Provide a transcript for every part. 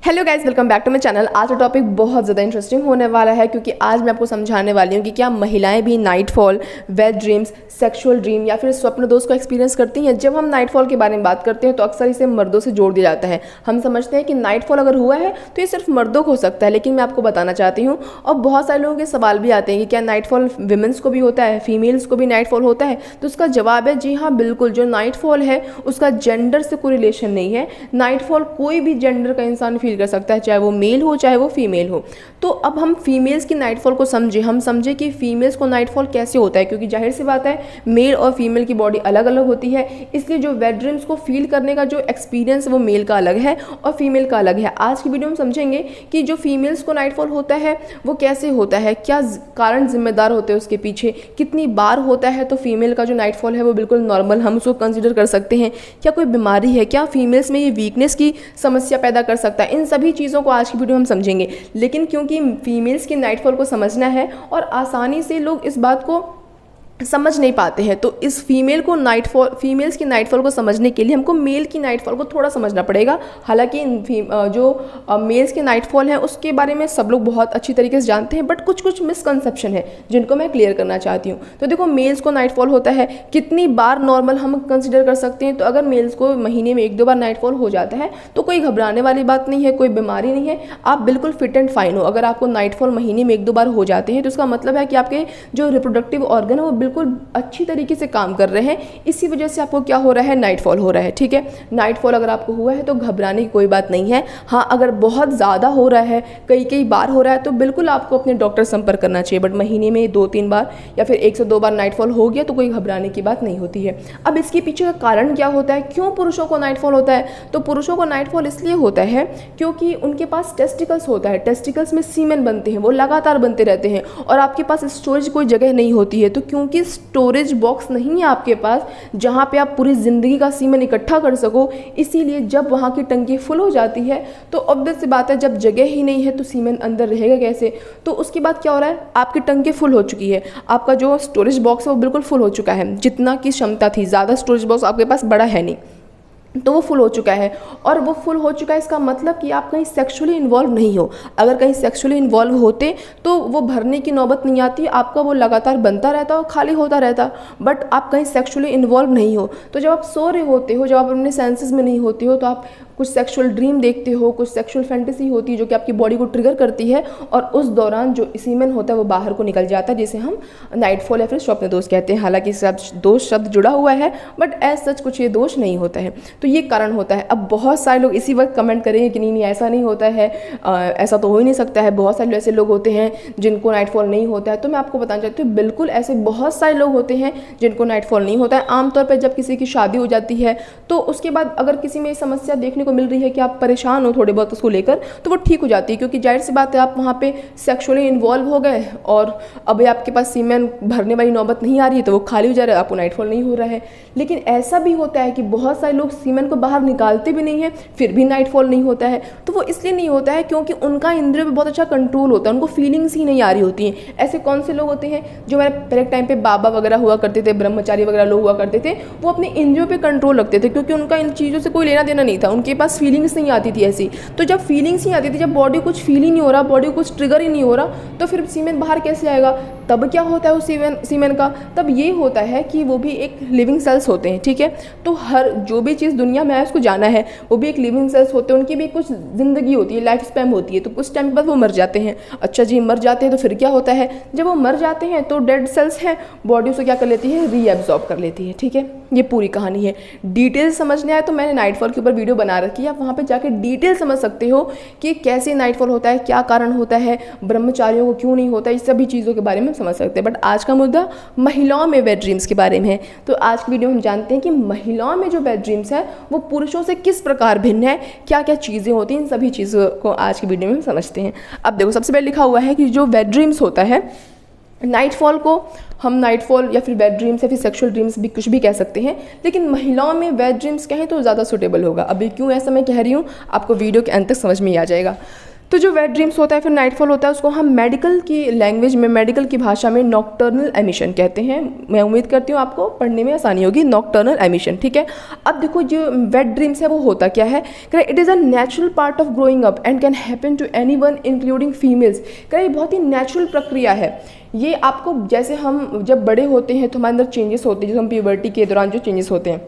Hello guys, welcome back to my channel. आज का topic बहुत ज़्यादा इंटरेस्टिंग होने वाला है क्योंकि आज मैं आपको समझाने वाली हूँ कि क्या महिलाएं भी nightfall, wet dreams, sexual dream या फिर स्वप्न दोष को एक्सपीरियंस करती हैं। जब हम नाइटफॉल के बारे में बात करते हैं तो अक्सर इसे मर्दों से जोड़ दिया जाता है। हम समझते हैं कि नाइटफॉल अगर हुआ है तो ये सिर्फ मर्दों को हो सकता है, लेकिन मैं आपको बताना चाहती हूँ और बहुत सारे लोगों के सवाल भी आते हैं कि क्या नाइटफॉल विमेंस को भी होता है, फीमेल्स को भी नाइटफॉल होता है। तो उसका जवाब है जी हाँ, बिल्कुल। जो नाइटफॉल है उसका जेंडर से कोई रिलेशन नहीं है। नाइटफॉल कोई भी जेंडर का इंसान फील कर सकता है, चाहे वो मेल हो चाहे वो फीमेल हो। तो अब हम फीमेल्स की नाइटफॉल को हम समझे कि फीमेल्स को नाइटफॉल कैसे होता है, क्योंकि जाहिर सी बात है मेल और फीमेल की बॉडी अलग अलग होती है, इसलिए जो वेट ड्रीम्स को फील करने का जो एक्सपीरियंस है वो मेल का अलग है और फीमेल का अलग है। आज की वीडियो में समझेंगे कि जो फीमेल्स को नाइटफॉल होता है वो कैसे होता है, क्या कारण जिम्मेदार होते हैं उसके पीछे, कितनी बार होता है। तो फीमेल का जो नाइटफॉल है वो बिल्कुल नॉर्मल हम उसको कंसिडर कर सकते हैं। क्या कोई बीमारी है, क्या फीमेल्स में ये वीकनेस की समस्या पैदा कर सकता है, इन सभी चीज़ों को आज की वीडियो हम समझेंगे। लेकिन क्योंकि फीमेल्स की नाइटफॉल को समझना है और आसानी से लोग इस बात को समझ नहीं पाते हैं, तो इस फीमेल्स की नाइटफॉल को समझने के लिए हमको मेल की नाइटफॉल को थोड़ा समझना पड़ेगा। हालांकि जो मेल्स की नाइटफॉल है उसके बारे में सब लोग बहुत अच्छी तरीके से जानते हैं, बट कुछ मिसकंसेप्शन है जिनको मैं क्लियर करना चाहती हूँ। तो देखो, मेल्स को नाइटफॉल होता है, कितनी बार नॉर्मल हम कंसिडर कर सकते हैं। तो अगर मेल्स को महीने में 1-2 बार नाइटफॉल हो जाता है तो कोई घबराने वाली बात नहीं है, कोई बीमारी नहीं है, आप बिल्कुल फिट एंड फाइन हो। अगर आपको नाइटफॉल महीने में 1-2 बार हो जाते हैं तो उसका मतलब है कि आपके जो रिप्रोडक्टिव ऑर्गन है वो बिल्कुल अच्छी तरीके से काम कर रहे हैं। इसी वजह से आपको क्या हो रहा है, नाइटफॉल हो रहा है। ठीक है, नाइटफॉल अगर आपको हुआ है तो घबराने की कोई बात नहीं है। हाँ, अगर बहुत ज़्यादा हो रहा है, कई बार हो रहा है, तो बिल्कुल आपको अपने डॉक्टर संपर्क करना चाहिए। बट महीने में 2-3 बार या फिर 1 से 2 बार नाइटफॉल हो गया तो कोई घबराने की बात नहीं होती है। अब इसके पीछे का कारण क्या होता है, क्यों पुरुषों को नाइटफॉल होता है? तो पुरुषों को नाइटफॉल इसलिए होता है क्योंकि उनके पास टेस्टिकल्स होता है, टेस्टिकल्स में सीमेन बनते हैं, वो लगातार बनते रहते हैं और आपके पास स्टोरेज कोई जगह नहीं होती है। तो क्योंकि स्टोरेज बॉक्स नहीं है आपके पास जहां पे आप पूरी ज़िंदगी का सीमेन इकट्ठा कर सको, इसीलिए जब वहां की टंकी फुल हो जाती है तो ऑब्वियस सी बात है, जब जगह ही नहीं है तो सीमेन अंदर रहेगा कैसे। तो उसके बाद क्या हो रहा है, आपकी टंकी फुल हो चुकी है, आपका जो स्टोरेज बॉक्स है वो बिल्कुल फुल हो चुका है, जितना की क्षमता थी, ज़्यादा स्टोरेज बॉक्स आपके पास बड़ा है नहीं, तो वो फुल हो चुका है। और वो फुल हो चुका है इसका मतलब कि आप कहीं सेक्सुअली इन्वॉल्व नहीं हो। अगर कहीं सेक्सुअली इन्वॉल्व होते तो वो भरने की नौबत नहीं आती, आपका वो लगातार बनता रहता और खाली होता रहता। बट आप कहीं सेक्सुअली इन्वॉल्व नहीं हो, तो जब आप सो रहे होते हो, जब आप अपने सेंसेस में नहीं होते हो, तो आप कुछ सेक्सुअल ड्रीम देखते हो, कुछ सेक्सुअल फैंटेसी होती है जो कि आपकी बॉडी को ट्रिगर करती है और उस दौरान जो सीमेन होता है वो बाहर को निकल जाता है, जिसे हम नाइटफॉल या फिर स्वप्न दोष कहते हैं। हालांकि दोष शब्द जुड़ा हुआ है, बट एज सच कुछ ये दोष नहीं होता है। तो ये कारण होता है। अब बहुत सारे लोग इसी वक्त कमेंट करेंगे कि नहीं ऐसा नहीं होता है, ऐसा तो हो ही नहीं सकता है। बहुत सारे ऐसे लोग होते हैं जिनको नाइटफॉल नहीं होता है। तो मैं आपको बताना चाहती हूँ, बिल्कुल ऐसे बहुत सारे लोग होते हैं जिनको नाइटफॉल नहीं होता है। आमतौर पर जब किसी की शादी हो जाती है तो उसके बाद अगर किसी में समस्या देखने को मिल रही है कि आप परेशान हो थोड़े बहुत उसको लेकर, तो वो ठीक हो जाती है, क्योंकि जाहिर सी बात है आप वहाँ पे सेक्सुअली इन्वॉल्व हो गए और अब आपके पास सीमेन भरने वाली नौबत नहीं आ रही है, तो वो खाली हो जा रहा है, आपको नाइटफॉल नहीं हो रहा है। लेकिन ऐसा भी होता है कि बहुत सारे लोग सीमेन को बाहर निकालते भी नहीं है फिर भी नाइटफॉल नहीं होता है। तो वो इसलिए नहीं होता है क्योंकि उनका इंद्रियों पे बहुत अच्छा कंट्रोल होता है, उनको फीलिंग्स ही नहीं आ रही होती हैं। ऐसे कौन से लोग होते हैं जो हमारे पहले टाइम पे बाबा वगैरह हुआ करते थे, ब्रह्मचारी वगैरह लोग हुआ करते थे, वो अपने इंद्रियों पे कंट्रोल रखते थे क्योंकि उनका इन चीज़ों से कोई लेना देना नहीं था, उनके पास फीलिंग्स नहीं आती थी ऐसी। तो जब फीलिंग्स ही आती थी, जब बॉडी कुछ फील ही नहीं हो रहा, बॉडी कुछ ट्रिगर ही नहीं हो रहा, तो फिर सीमेन बाहर कैसे आएगा? तब क्या होता है उस सीमेन का, तब ये होता है कि वो भी एक लिविंग सेल्स होते हैं। ठीक है, तो हर जो भी चीज़ दुनिया में है उसको जाना है, वो भी एक लिविंग सेल्स होते हैं, उनकी भी कुछ ज़िंदगी होती है, लाइफ स्पैन होती है। तो कुछ टाइम के बाद वो मर जाते हैं। अच्छा जी, मर जाते हैं तो फिर क्या होता है, जब वो मर जाते हैं तो डेड सेल्स हैं, बॉडी उसे क्या कर लेती है, रीएब्जॉर्ब कर लेती है। ठीक है, ये पूरी कहानी है। डिटेल समझने आए तो मैंने नाइटफॉल के ऊपर वीडियो बना रखी है, आप वहाँ पर जाकर डिटेल समझ सकते हो कि कैसे नाइटफॉल होता है, क्या कारण होता है, ब्रह्मचारियों को क्यों नहीं होता, इस सभी चीज़ों के बारे में समझ सकते हैं। बट आज का मुद्दा महिलाओं में वेट ड्रीम्स के बारे में है। तो आज की वीडियो में हम जानते हैं कि महिलाओं में जो वेट ड्रीम्स है वो पुरुषों से किस प्रकार भिन्न है, क्या क्या चीज़ें होती हैं, इन सभी चीज़ों को आज की वीडियो में हम समझते हैं। अब देखो, सबसे पहले लिखा हुआ है कि जो वेट ड्रीम्स होता है, नाइटफॉल को हम नाइटफॉल या फिर वेट ड्रीम्स या फिर सेक्सुअल ड्रीम्स भी कुछ भी कह सकते हैं, लेकिन महिलाओं में वेट ड्रीम्स कहें तो ज़्यादा सुटेबल होगा। अभी क्यों ऐसा मैं कह रही हूँ, आपको वीडियो के अंत तक समझ में ही आ जाएगा। तो जो वेट ड्रीम्स होता है फिर नाइटफॉल होता है उसको हम मेडिकल की लैंग्वेज में, मेडिकल की भाषा में नॉकटर्नल एमिशन कहते हैं। मैं उम्मीद करती हूँ आपको पढ़ने में आसानी होगी, नॉकटर्नल एमिशन, ठीक है। अब देखो जो वेट ड्रीम्स है वो होता क्या है, it is a natural part of growing up and can happen to anyone including females. ये बहुत ही नेचुरल प्रक्रिया है। ये आपको, जैसे हम जब बड़े होते हैं तो हमारे अंदर चेंजेस होते हैं, जैसे हम प्यूबर्टी के दौरान जो चेंजेस होते हैं,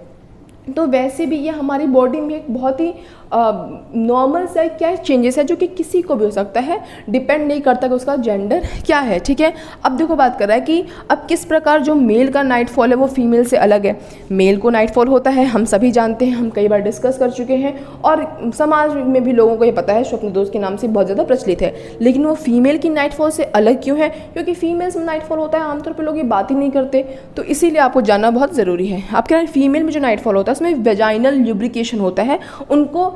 तो वैसे भी ये हमारी बॉडी में एक बहुत ही नॉर्मल सा क्या चेंजेस है जो कि किसी को भी हो सकता है, डिपेंड नहीं करता कि उसका जेंडर क्या है, ठीक है। अब देखो बात कर रहा है कि अब किस प्रकार जो मेल का नाइटफॉल है वो फीमेल से अलग है। मेल को नाइटफॉल होता है, हम सभी जानते हैं, हम कई बार डिस्कस कर चुके हैं और समाज में भी लोगों को ये पता है, स्वप्न दोष के नाम से बहुत ज़्यादा प्रचलित है। लेकिन वो फीमेल की नाइटफॉल से अलग क्यों है? क्योंकि फीमेल्स में नाइटफॉल होता है आमतौर पर लोग ये बात ही नहीं करते, तो इसीलिए आपको जानना बहुत ज़रूरी है। आप कह रहे हैं फीमेल में जो नाइटफॉल होता है उसमें वेजाइनल ल्यूब्रिकेशन होता है, उनको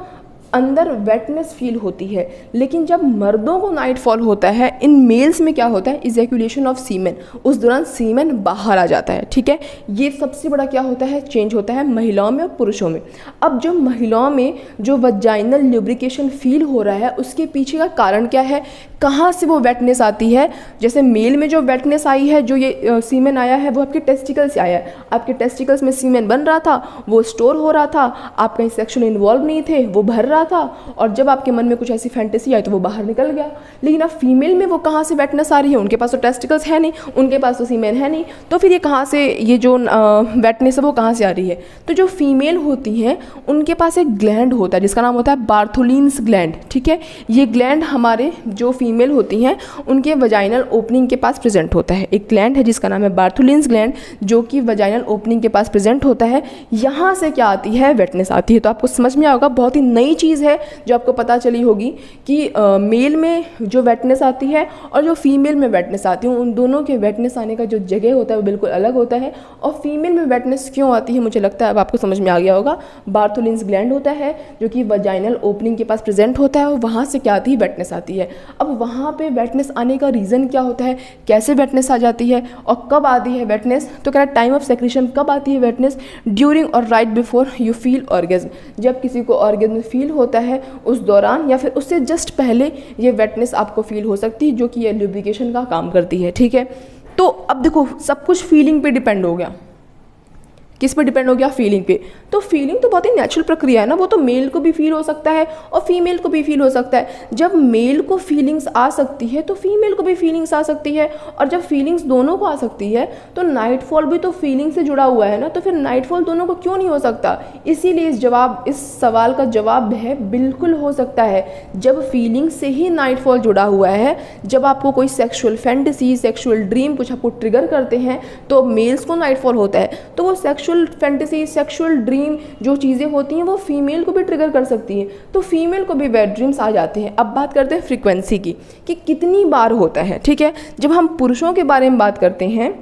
अंदर वेटनेस फील होती है। लेकिन जब मर्दों को नाइटफॉल होता है, इन मेल्स में क्या होता है, इजैक्यूलेशन ऑफ सीमेन, उस दौरान सीमेन बाहर आ जाता है, ठीक है। ये सबसे बड़ा क्या होता है, चेंज होता है महिलाओं में और पुरुषों में। अब जो महिलाओं में जो वजाइनल ल्यूब्रिकेशन फील हो रहा है उसके पीछे का कारण क्या है, कहाँ से वो वेटनेस आती है। जैसे मेल में जो वेटनेस आई है, जो ये सीमेन आया है, वो आपके टेस्टिकल से आया है। आपके टेस्टिकल्स में सीमेन बन रहा था, वो स्टोर हो रहा था, आप कहीं सेक्सुअल इन्वॉल्व नहीं थे, वो भर रहा था, और जब आपके मन में कुछ ऐसी फैंटेसी आई तो वो बाहर निकल गया। लेकिन अब फीमेल में वो कहाँ से वेटनेस आ रही है, उनके पास तो टेस्टिकल्स है नहीं, उनके पास तो सीमेन है नहीं, तो फिर ये कहाँ से, ये जो वेटनेस है वो कहाँ से आ रही है। तो जो फीमेल होती हैं उनके पास एक ग्लैंड होता है जिसका नाम होता है बार्थोलिन्स ग्लैंड, ठीक है। ये ग्लैंड हमारे जो फीमेल होती हैं उनके वजाइनल ओपनिंग के पास प्रेजेंट होता है। एक ग्लैंड है जिसका नाम है बार्थोलिन्स ग्लैंड, जो कि वजाइनल ओपनिंग के पास प्रेजेंट होता है। यहाँ से क्या आती है, वेटनेस आती है। तो आपको समझ में आएगा, बहुत ही नई चीज़ है जो आपको पता चली होगी कि मेल में जो वेटनेस आती है और जो फीमेल में वेटनेस आती है, उन दोनों के वेटनेस आने का जो जगह होता है वो बिल्कुल अलग होता है। और फीमेल में वेटनेस क्यों आती है, मुझे लगता है अब आपको समझ में आ गया होगा। बार्थोलिन्स ग्लैंड होता है जो कि वजाइनल ओपनिंग के पास प्रेजेंट होता है और वहाँ से क्या आती है, वेटनेस आती है। अब वहाँ पे वेटनेस आने का रीज़न क्या होता है, कैसे वेटनेस आ जाती है और कब आती है वेटनेस, तो कह रहा है टाइम ऑफ सेक्रेशन, कब आती है वेटनेस, ड्यूरिंग और right before you feel orgasm. जब किसी को ऑर्गेज्म फील होता है उस दौरान या फिर उससे जस्ट पहले ये वेटनेस आपको फील हो सकती है, जो कि ये ल्यूब्रिकेशन का काम करती है, ठीक है। तो अब देखो सब कुछ फीलिंग पे डिपेंड हो गया। किस पे डिपेंड हो गया, फीलिंग पे। तो फीलिंग तो बहुत ही नेचुरल प्रक्रिया है ना, वो तो मेल को भी फील हो सकता है और फीमेल को भी फील हो सकता है। जब मेल को फीलिंग्स आ सकती है तो फीमेल को भी फीलिंग्स आ सकती है, और जब फीलिंग्स दोनों को आ सकती है तो नाइटफॉल भी तो फीलिंग से जुड़ा हुआ है ना, तो फिर नाइटफॉल दोनों को क्यों नहीं हो सकता। इसीलिए इस सवाल का जवाब है बिल्कुल हो सकता है। जब फीलिंग से ही नाइटफॉल जुड़ा हुआ है, जब आपको कोई सेक्सुअल फैंटेसी, सेक्सुअल ड्रीम कुछ आपको ट्रिगर करते हैं तो मेल्स को नाइटफॉल होता है, तो वो सेक्सुअल फैंटेसी, सेक्सुअल ड्रीम जो चीज़ें होती हैं वो फीमेल को भी ट्रिगर कर सकती हैं, तो फीमेल को भी वेट ड्रीम्स आ जाते हैं। अब बात करते हैं फ्रीक्वेंसी की कि कितनी बार होता है, ठीक है। जब हम पुरुषों के बारे में बात करते हैं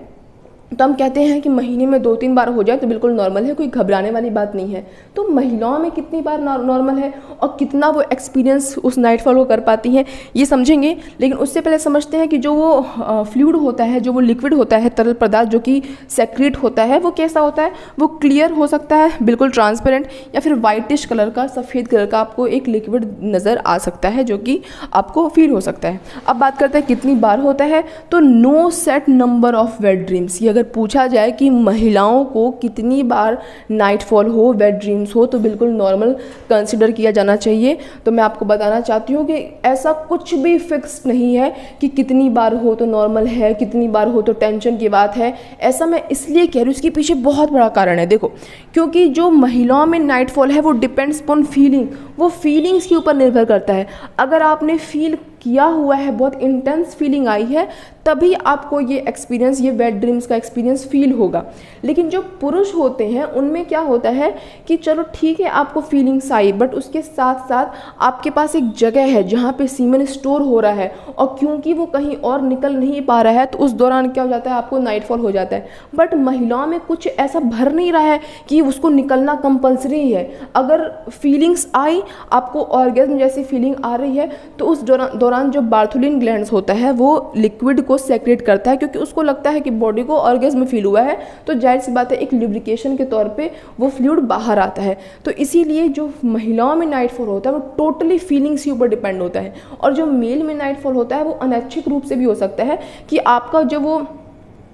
तो हम कहते हैं कि महीने में 2-3 बार हो जाए तो बिल्कुल नॉर्मल है, कोई घबराने वाली बात नहीं है। तो महिलाओं में कितनी बार नॉर्मल है और कितना वो एक्सपीरियंस उस नाइटफॉल को कर पाती हैं ये समझेंगे। लेकिन उससे पहले समझते हैं कि जो वो फ्लूइड होता है, जो वो लिक्विड होता है, तरल पदार्थ जो कि सेक्रेट होता है, वो कैसा होता है, वो क्लियर हो सकता है, बिल्कुल ट्रांसपेरेंट, या फिर वाइटिश कलर का, सफ़ेद कलर का आपको एक लिक्विड नज़र आ सकता है जो कि आपको फील हो सकता है। अब बात करते हैं कितनी बार होता है, तो no set number of wet dreams. ये पूछा जाए कि महिलाओं को कितनी बार नाइटफॉल हो, वेट ड्रीम्स हो, तो बिल्कुल नॉर्मल कंसिडर किया जाना चाहिए। तो मैं आपको बताना चाहती हूँ कि ऐसा कुछ भी फिक्स नहीं है कि कितनी बार हो तो नॉर्मल है, कितनी बार हो तो टेंशन की बात है। ऐसा मैं इसलिए कह रही हूँ, इसके पीछे बहुत बड़ा कारण है। देखो, क्योंकि जो महिलाओं में नाइटफॉल है वो डिपेंड्स अपॉन फीलिंग, वो फीलिंग्स के ऊपर निर्भर करता है। अगर आपने फील किया हुआ है, बहुत इंटेंस फीलिंग आई है, तभी आपको ये एक्सपीरियंस, ये वेट ड्रीम्स का एक्सपीरियंस फील होगा। लेकिन जो पुरुष होते हैं उनमें क्या होता है कि चलो ठीक है आपको फीलिंग्स आई, बट उसके साथ साथ आपके पास एक जगह है जहाँ पे सीमेन स्टोर हो रहा है, और क्योंकि वो कहीं और निकल नहीं पा रहा है तो उस दौरान क्या हो जाता है, आपको नाइटफॉल हो जाता है। बट महिलाओं में कुछ ऐसा भर नहीं रहा है कि उसको निकलना कंपल्सरी है। अगर फीलिंग्स आई, आपको ऑर्गेज्म जैसी फीलिंग आ रही है, तो उस दौरान दौरान जो बार्थोलिन ग्लैंड्स होता है वो लिक्विड को सेक्रेट करता है, क्योंकि उसको लगता है कि बॉडी को ऑर्गेज्म फील हुआ है, तो जाहिर सी बात है एक लुब्रिकेशन के तौर पे वो फ्लूइड बाहर आता है। तो इसीलिए जो महिलाओं में नाइट फॉल होता है वो टोटली फीलिंग्स के ऊपर डिपेंड होता है, और जो मेल में नाइट फॉल होता है वो अनैच्छिक रूप से भी हो सकता है कि आपका जो वो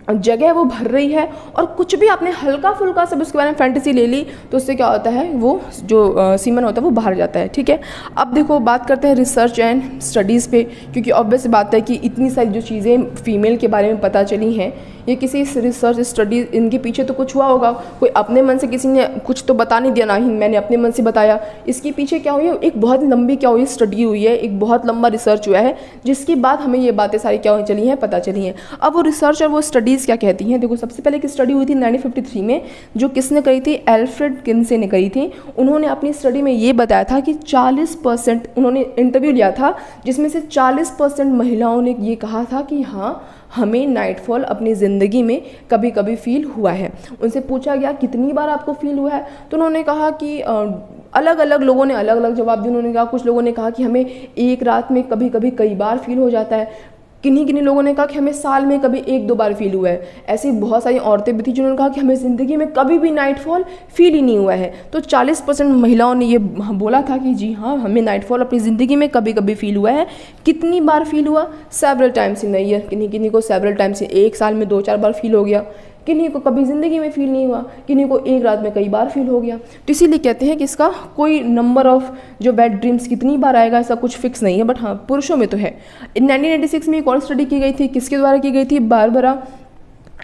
जगह वो भर रही है और कुछ भी आपने हल्का फुल्का सब उसके बारे में फैंटेसी ले ली तो उससे क्या होता है, वो जो सीमन होता है वो बाहर जाता है। ठीक है, अब देखो बात करते हैं रिसर्च एंड स्टडीज़ पे, क्योंकि ऑब्वियस बात है कि इतनी सारी जो चीज़ें फीमेल के बारे में पता चली हैं, ये किसी रिसर्च स्टडी, इनके पीछे तो कुछ हुआ होगा, कोई अपने मन से किसी ने कुछ तो बता नहीं दिया, ना ही मैंने अपने मन से बताया। इसके पीछे क्या हुई है, एक बहुत लंबी क्या हुई स्टडी हुई है, एक बहुत लंबा रिसर्च हुआ है, जिसके बाद हमें ये बातें सारी क्या चली हैं, पता चली हैं। अब वो रिसर्च और वो स्टडीज़ क्या कहती हैं, देखो सबसे पहले एक स्टडी हुई थी 1953 में, जो किसने करी थी, एल्फ्रेड किन्से ने करी थी। उन्होंने अपनी स्टडी में ये बताया था कि 40%, उन्होंने इंटरव्यू लिया था जिसमें से 40% महिलाओं ने ये कहा था कि हाँ हमें नाइटफॉल अपनी ज़िंदगी में कभी कभी फील हुआ है। उनसे पूछा गया कितनी बार आपको फील हुआ है, तो उन्होंने कहा कि अलग अलग लोगों ने अलग अलग जवाब दिए। उन्होंने कहा, कुछ लोगों ने कहा कि हमें एक रात में कभी कभी कई बार फील हो जाता है, किन्हीं लोगों ने कहा कि हमें साल में कभी 1-2 बार फील हुआ है। ऐसी बहुत सारी औरतें भी थी जिन्होंने कहा कि हमें ज़िंदगी में कभी भी नाइटफॉल फील ही नहीं हुआ है। तो 40% महिलाओं ने ये बोला था कि जी हाँ हमें नाइटफॉल अपनी ज़िंदगी में कभी कभी फील हुआ है। कितनी बार फील हुआ, several times in the year, किन्हीं को सेवरल टाइम्स, एक साल में 2-4 बार फील हो गया, किन्हीं को कभी ज़िंदगी में फील नहीं हुआ, किन्हीं को एक रात में कई बार फील हो गया। तो इसीलिए कहते हैं कि इसका कोई नंबर ऑफ जो वेट ड्रीम्स कितनी बार आएगा ऐसा कुछ फिक्स नहीं है, बट हाँ पुरुषों में तो है। 1996 में एक और स्टडी की गई थी, किसके द्वारा की गई थी, बारबरा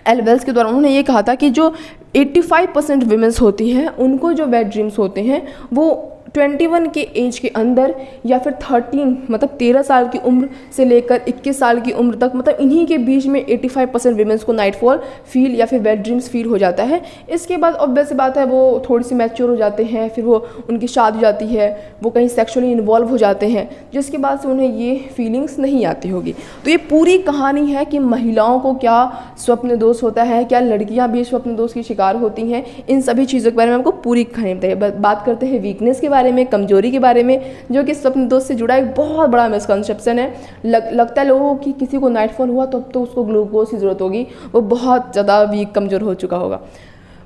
एल वेल्स के द्वारा। उन्होंने ये कहा था कि जो 85% वीमेंस होती हैं उनको जो वेट ड्रीम्स होते हैं वो 21 के एज के अंदर या फिर 13 मतलब 13 साल की उम्र से लेकर 21 साल की उम्र तक, मतलब इन्हीं के बीच में 85% वीमेंस को नाइटफॉल फील या फिर वेट ड्रीम्स फील हो जाता है। इसके बाद ऑब्वियस बात है वो थोड़ी सी मैच्योर हो जाते हैं, फिर वो उनकी शादी हो जाती है, वो कहीं सेक्सुअली इन्वॉल्व हो जाते हैं, जिसके बाद से उन्हें ये फीलिंग्स नहीं आती होगी। तो ये पूरी कहानी है कि महिलाओं को क्या स्वप्न दोष होता है, क्या लड़कियाँ भी स्वप्न दोष की शिकार होती हैं, इन सभी चीज़ों के बारे में आपको पूरी कहानी बताइए। बात करते हैं वीकनेस के बारे में, कमजोरी के बारे में, जो कि स्वप्न दोष से जुड़ा एक बहुत बड़ा मिसकंसेप्शन है। लगता है लोगों को कि किसी को नाइटफॉल हुआ तो अब तो उसको ग्लूकोज की ज़रूरत होगी, वो बहुत ज़्यादा वीक कमज़ोर हो चुका होगा।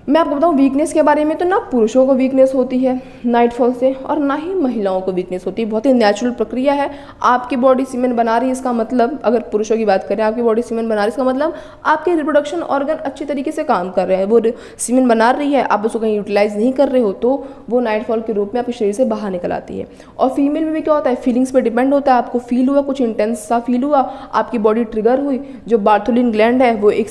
मैं आपको बताऊँ वीकनेस के बारे में, तो ना पुरुषों को वीकनेस होती है नाइटफॉल से और ना ही महिलाओं को वीकनेस होती है। बहुत ही नेचुरल प्रक्रिया है। आपकी बॉडी सीमेंट बना रही है, इसका मतलब अगर पुरुषों की बात करें, आपकी बॉडी सीमेंट बना रही है, इसका मतलब आपके रिप्रोडक्शन ऑर्गन अच्छे तरीके से काम कर रहे हैं। वो सीमेंट बना रही है, आप उसको कहीं यूटिलाइज नहीं कर रहे हो तो वो नाइटफॉल के रूप में आपके शरीर से बाहर निकल आती है। और फीमेल में भी क्या होता है, फीलिंग्स पर डिपेंड होता है। आपको फील हुआ, कुछ इंटेंस सा फील हुआ, आपकी बॉडी ट्रिगर हुई, जो बार्थोलिन ग्लैंड है वो एक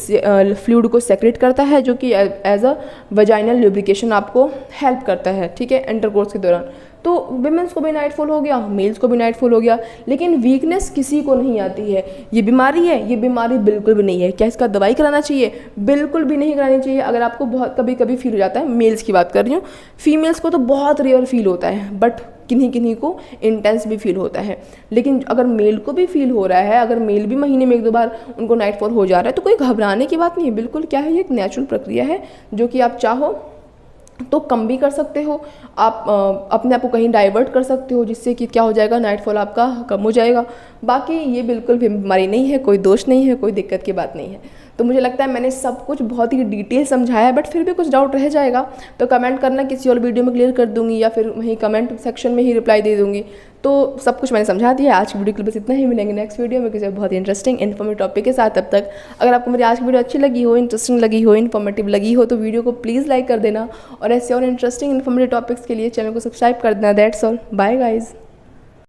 फ्लूइड को सेक्रेट करता है जो कि एज अ वजाइनल लुब्रिकेशन आपको हेल्प करता है। ठीक है, इंटरकोर्स के दौरान। तो विमेंस को भी नाइटफॉल हो गया, मेल्स को भी नाइटफॉल हो गया, लेकिन वीकनेस किसी को नहीं आती है। ये बीमारी है, ये बीमारी बिल्कुल भी नहीं है। क्या इसका दवाई कराना चाहिए? बिल्कुल भी नहीं करानी चाहिए। अगर आपको बहुत कभी कभी फील हो जाता है, मेल्स की बात कर रही हूँ, फीमेल्स को तो बहुत रेयर फील होता है, बट किन्हीं को इंटेंस भी फील होता है। लेकिन अगर मेल को भी फील हो रहा है, अगर मेल भी महीने में 1-2 बार उनको नाइटफॉल हो जा रहा है, तो कोई घबराने की बात नहीं है। बिल्कुल क्या है, ये एक नेचुरल प्रक्रिया है जो कि आप चाहो तो कम भी कर सकते हो, आप अपने आप को कहीं डाइवर्ट कर सकते हो, जिससे कि क्या हो जाएगा, नाइटफॉल आपका कम हो जाएगा। बाकी ये बिल्कुल भी बीमारी नहीं है, कोई दोष नहीं है, कोई दिक्कत की बात नहीं है। तो मुझे लगता है मैंने सब कुछ बहुत ही डिटेल समझाया है, बट फिर भी कुछ डाउट रह जाएगा तो कमेंट करना, किसी और वीडियो में क्लियर कर दूंगी या फिर वहीं कमेंट सेक्शन में ही रिप्लाई दे दूंगी। तो सब कुछ मैंने समझा दिया है। आज की वीडियो के लिए बस इतना ही। मिलेंगे नेक्स्ट वीडियो में किसी बहुत ही इंटरेस्टिंग इन्फॉर्मेटिव टॉपिक के साथ। तब तक अगर आपको मेरी आज की वीडियो अच्छी लगी हो, इंटरेस्टिंग लगी हो, इन्फॉर्मेटिव लगी हो, तो वीडियो को प्लीज़ लाइक कर देना और ऐसे और इंटरेस्टिंग इन्फॉर्मेटिव टॉपिक्स के लिए चैनल को सब्सक्राइब कर देना। That's all, bye guys.